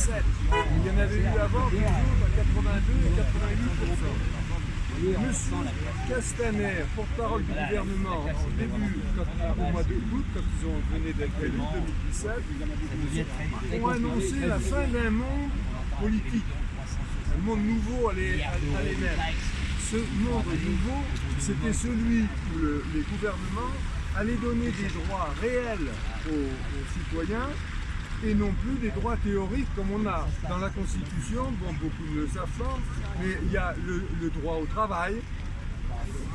2007. Il y en avait eu avant des autres à 82 et 88%. Monsieur Castaner, porte-parole du gouvernement, au mois d'août, quand ils ont venu d'être élus, 2017, ont annoncé la fin d'un monde politique. Un monde nouveau allait naître. Ce monde nouveau, c'était celui où les gouvernements allaient donner des droits réels aux citoyens et non plus des droits théoriques comme on a dans la Constitution. Bon, beaucoup ne le savent pas, mais il y a le droit au travail.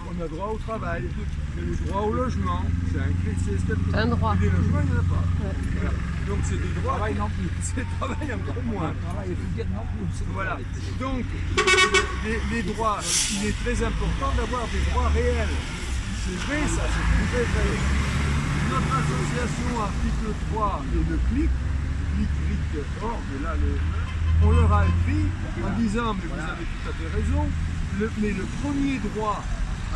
On a droit au travail, le droit au logement, c'est un droit. Des logements, il n'y en a pas. Ouais. Voilà. Donc c'est des droits. Travail non plus. C'est travail encore moins. Voilà. Donc les droits, il est très important d'avoir des droits réels. C'est vrai ça, c'est très vrai. Notre association article 3 et le clic.org, là on leur a écrit en disant mais vous avez tout à fait raison, mais le premier droit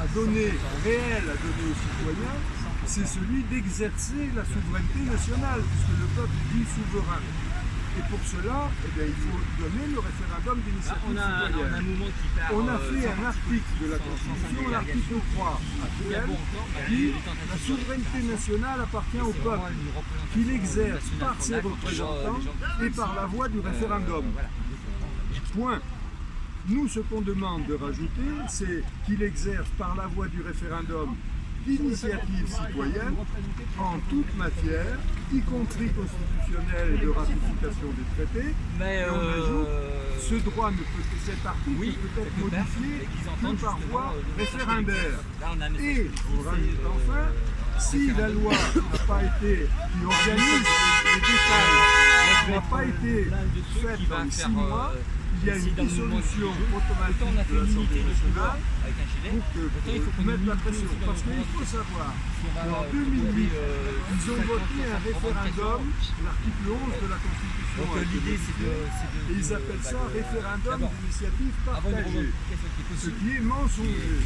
à donner, réel à donner aux citoyens, c'est celui d'exercer la souveraineté nationale, puisque le peuple dit souverain. Et pour cela, eh bien, il faut donner le référendum d'initiative citoyenne. On a fait un article de la Constitution, l'article 3, actuel, qui dit la souveraineté nationale appartient au peuple, qu'il exerce par ses représentants et par la voie du référendum. Point. Nous, ce qu'on demande de rajouter, c'est qu'il exerce par la voie du référendum d'initiative citoyenne en toute matière, y compris constitutionnelle et de ratification des traités. Mais et on ajoute, cet article peut être modifié que par voie référendaire. Et on rajoute enfin, si la loi n'a pas été, qui organise les détails, n'a pas été faite dans les 6 mois, il y a une dissolution automatique de l'Assemblée nationale pour mettre la pression. Parce qu'il faut savoir qu'en 2008, ils ont voté un référendum, l'article 11 de la Constitution. Donc l'idée c'est de... Et ils appellent ça référendum d'initiative partagée. Ce qui est mensonger.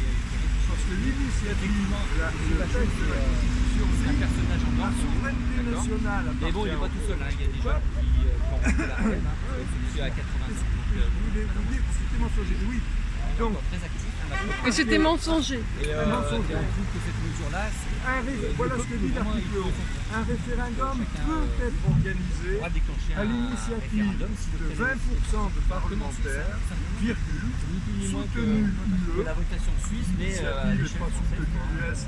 Parce que l'initiative, le texte de la Constitution, c'est un personnage en la souveraineté nationale. Mais bon, il n'est pas tout seul, hein. Il y a des gens qui ont fait la reine, celui à 85. Vous dire que c'était mensonger. Oui. Donc, très actif. Et c'était mensonger. On trouve que cette mesure-là, voilà ce que dit l'article 11. Un référendum peut être organisé à l'initiative de 20% de parlementaires, virgule, soutenu UE, la votation suisse, mais pas soutenu US,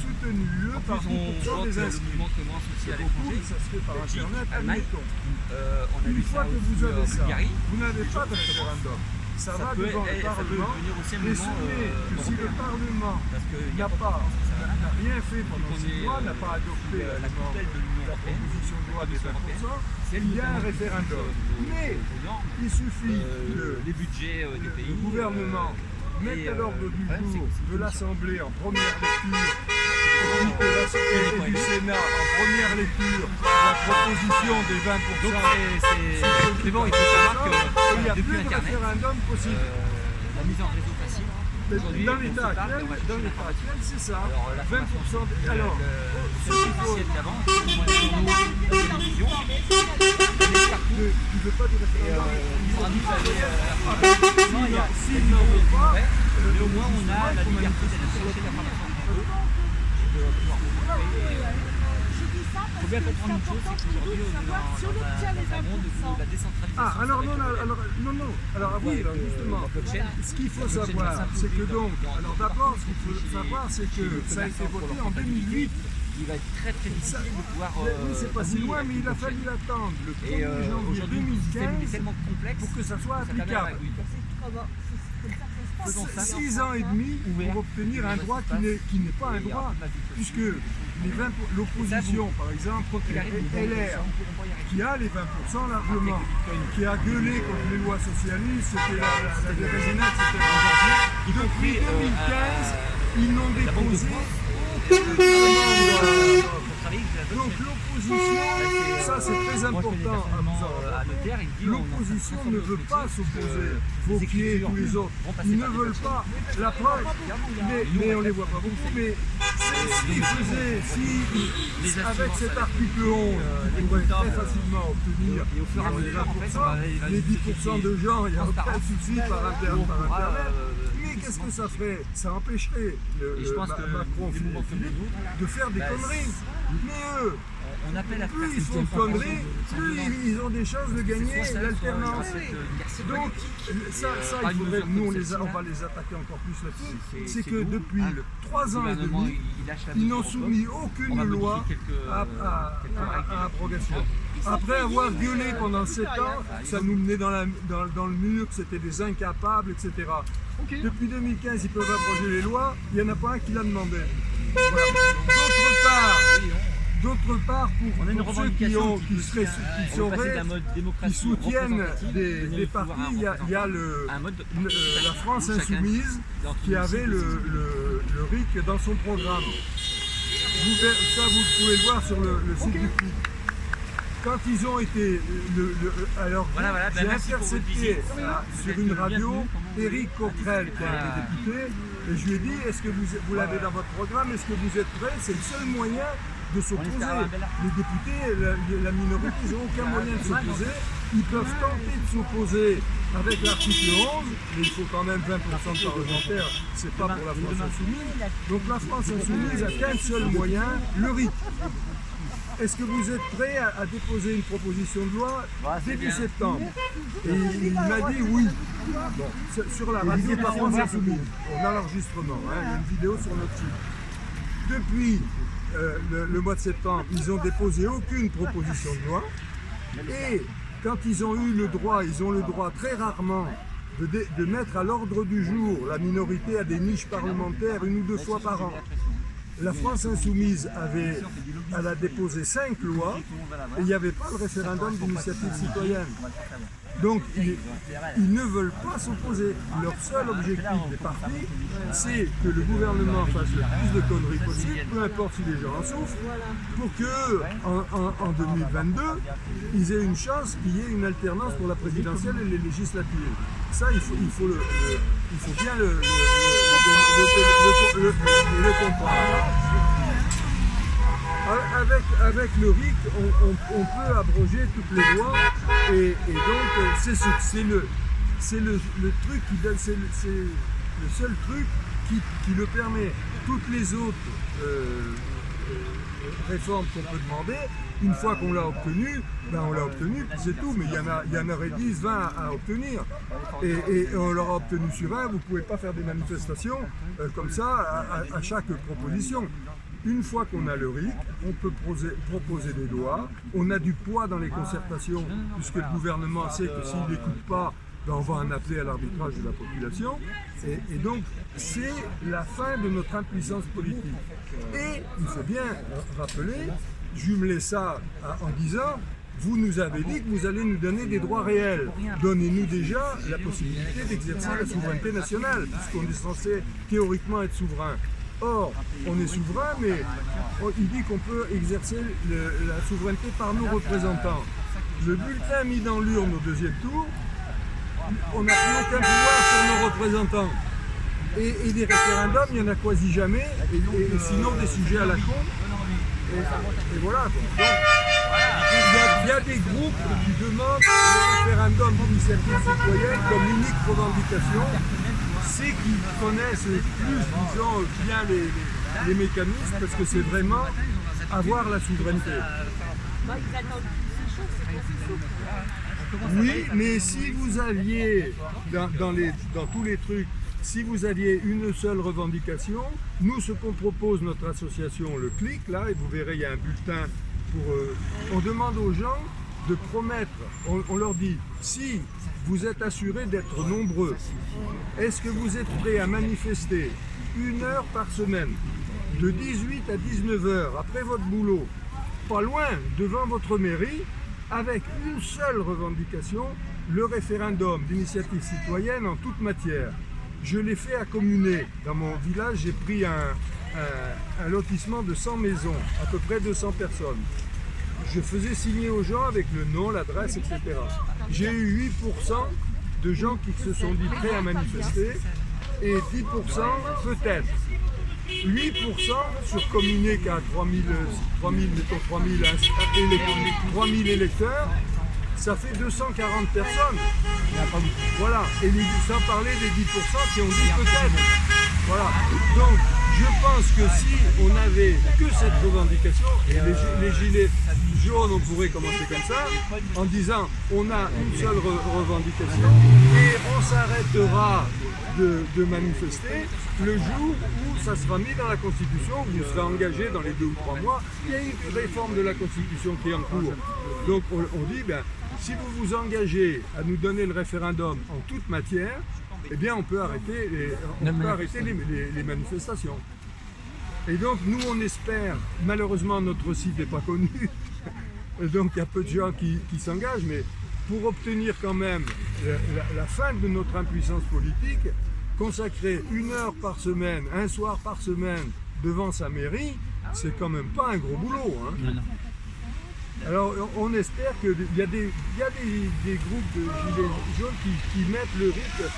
soutenu UE par 10% des inscrits. Ça se fait par Internet, admettons. Une fois que vous avez ça, vous n'avez pas de référendum. Ça va devant le Parlement, et ce n'est que si le Parlement n'a rien fait pendant 6 mois, n'a pas adopté la proposition de loi des 20%, il y a un référendum. Mais il suffit que le gouvernement mette à l'ordre du jour de l'Assemblée en première lecture et du Sénat en première lecture la proposition des 20%. Donc c'est bon, il faut savoir qu'il n'y a plus de référendum possible. La mise en réseau facile. Dans l'état actuel, c'est ça. 20%. Alors, ce qu'il faut. Tu ne veux pas de référendum. S'il n'en veut pas, mais au moins on a la liberté d'aller chercher l'information. Il faut bien comprendre une chose, c'est qu'aujourd'hui on est dans un monde de la décentralisation. Ah, alors non. Alors oui, justement, ce qu'il faut savoir, c'est que donc, alors d'abord, ce qu'il faut savoir, c'est que ça a été voté en 2008. Il va être très difficile de pouvoir... oui, c'est pas si loin, mais il a fallu l'attendre le 1er janvier 2015 pour que ça soit applicable. 6 ans et demi pour obtenir un droit qui n'est pas un droit, puisque l'opposition, par exemple, LR, qui a les 20% largement, qui a gueulé contre les lois socialistes, c'était la Résénat, c'était depuis 2015, ils n'ont déposé donc l'opposition, ça c'est très important à noter, l'opposition ne veut pas s'opposer, Wauquiez et tous les autres, ils ne veulent pas, la preuve, mais on ne les voit pas beaucoup, mais c'est avec cet article 11, il pourrait très facilement obtenir les 10% de gens, il n'y a aucun souci par Internet. Mais qu'est-ce que ça ferait? Ça empêcherait Macron de faire des conneries. Mais eux, plus ils font de conneries, plus ils ont des chances de gagner l'alternance. Donc, ça il faudrait, nous on va les attaquer encore plus là-dessus. C'est que depuis 3 ans et demi, ils n'ont soumis aucune loi à abrogation. Après avoir gueulé pendant 7 ans, ça nous menait dans le mur, que c'était des incapables, etc. Depuis 2015, ils peuvent abroger les lois, il n'y en a pas un qui l'a demandé. Voilà. D'autre part, pour ceux qui soutiennent des partis, il y a la France Insoumise qui avait le RIC dans son programme. Ça, vous pouvez le voir sur le site du CLIC. Quand ils ont été... alors, j'ai intercepté sur une radio Éric Coquerel, qui a été député, et je lui ai dit, est-ce que vous l'avez dans votre programme, est-ce que vous êtes prêts? C'est le seul moyen de s'opposer. Les députés, la minorité, ils n'ont aucun moyen de s'opposer. Ils peuvent tenter de s'opposer avec l'article 11, mais il faut quand même 20% de parlementaires, c'est pas pour la France Insoumise. Donc la France Insoumise a qu'un seul moyen, le RIC. Est-ce que vous êtes prêts à déposer une proposition de loi début septembre? Et il m'a dit oui. Bon, sur la radio de la France Insoumise, on a l'enregistrement, il y a une vidéo sur notre site. Depuis le mois de septembre, ils n'ont déposé aucune proposition de loi. Et quand ils ont eu le droit, ils ont le droit très rarement de mettre à l'ordre du jour la minorité à des niches parlementaires 1 ou 2 fois par an. La France Insoumise elle a déposé 5 lois et il n'y avait pas le référendum d'initiative citoyenne. Donc ils ne veulent pas s'opposer. Leur seul objectif des partis, c'est que le gouvernement fasse le plus de conneries possible, peu importe si les gens en souffrent, pour qu'en 2022, ils aient une chance qu'il y ait une alternance pour la présidentielle et les législatives. Ça, il faut bien le comprendre. Avec le RIC, on peut abroger toutes les lois et donc c'est le truc qui donne, c'est le seul truc qui le permet. Toutes les autres réformes qu'on peut demander, une fois qu'on l'a obtenue, on l'a obtenue, c'est tout, mais il y en aurait 10, 20 à obtenir. Et on l'aura obtenu sur un, vous ne pouvez pas faire des manifestations comme ça à chaque proposition. Une fois qu'on a le RIC, on peut proposer des lois, on a du poids dans les concertations, puisque le gouvernement sait que s'il n'écoute pas, on va en appeler à l'arbitrage de la population. Et donc, c'est la fin de notre impuissance politique. Et il faut bien rappeler, jumeler ça en disant, vous nous avez dit que vous allez nous donner des droits réels. Donnez-nous déjà la possibilité d'exercer la souveraineté nationale, puisqu'on est censé théoriquement être souverain. Or, on est souverain, mais il dit qu'on peut exercer la souveraineté par nos représentants. Le bulletin mis dans l'urne au 2e tour, on n'a plus aucun pouvoir sur nos représentants. Et des référendums, il n'y en a quasi jamais, et sinon des sujets à la con. Et voilà. Donc, il y a des groupes qui demandent le référendum d'initiative citoyenne comme unique revendication. C'est qu'ils connaissent plus, disons, bien les mécanismes, parce que c'est vraiment avoir la souveraineté. Oui, mais si vous aviez, dans tous les trucs, si vous aviez une seule revendication, nous, ce qu'on propose, notre association, le CLIC, là, et vous verrez, il y a un bulletin on demande aux gens de promettre, on leur dit, si vous êtes assurés d'être nombreux, est-ce que vous êtes prêts à manifester 1 heure par semaine, de 18 à 19 heures, après votre boulot, pas loin, devant votre mairie, avec une seule revendication, le référendum d'initiative citoyenne en toute matière. Je l'ai fait à Communé. Dans mon village, j'ai pris un lotissement de 100 maisons, à peu près 200 personnes. Je faisais signer aux gens avec le nom, l'adresse, etc. J'ai eu 8% de gens qui se sont dit prêts à manifester et 10% peut-être. 8% sur Communique à 3000 électeurs, ça fait 240 personnes. Voilà, et sans parler des 10% qui ont dit peut-être. Voilà, donc je pense que si on n'avait que cette revendication, et les gilets jaunes, on pourrait commencer comme ça, en disant on a une seule revendication et on s'arrêtera de manifester le jour où ça sera mis dans la Constitution, où vous serez engagé dans les 2 ou 3 mois. Il y a une réforme de la Constitution qui est en cours. Donc on dit, ben, si vous vous engagez à nous donner le référendum en toute matière, eh bien on peut arrêter les manifestations. Et donc nous on espère, malheureusement notre site n'est pas connu, donc il y a peu de gens qui s'engagent, mais pour obtenir quand même la fin de notre impuissance politique, consacrer 1 heure par semaine, un soir par semaine devant sa mairie, c'est quand même pas un gros boulot. Hein. Non. Alors on espère qu'il y a des groupes de gilets jaunes qui mettent le rythme,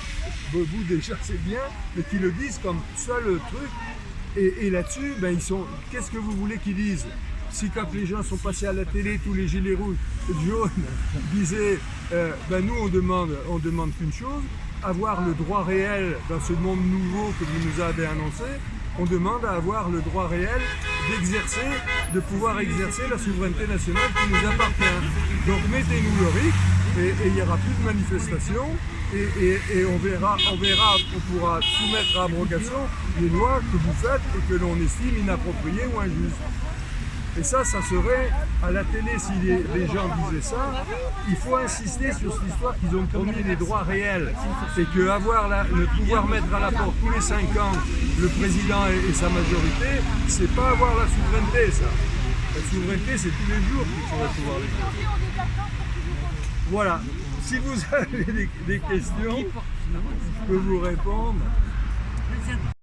vous déjà c'est bien, mais qui le disent comme seul truc. Et là-dessus, ben, qu'est-ce que vous voulez qu'ils disent? Si quand les gens sont passés à la télé, tous les gilets jaunes disaient ben, nous on demande qu'une chose, avoir le droit réel dans ce monde nouveau que vous nous avez annoncé, on demande à avoir le droit réel de pouvoir exercer la souveraineté nationale qui nous appartient. Donc mettez-nous le rythme et il n'y aura plus de manifestations et on pourra soumettre à abrogation les lois que vous faites et que l'on estime inappropriées ou injustes. Et ça serait, à la télé, si les gens disaient ça, il faut insister sur cette histoire qu'ils ont promis les droits réels. C'est que le pouvoir mettre à la porte tous les 5 ans le président et sa majorité, c'est pas avoir la souveraineté, ça. La souveraineté, c'est tous les jours qu'il faudrait pouvoir les faire. Voilà. Si vous avez des questions, je peux vous répondre.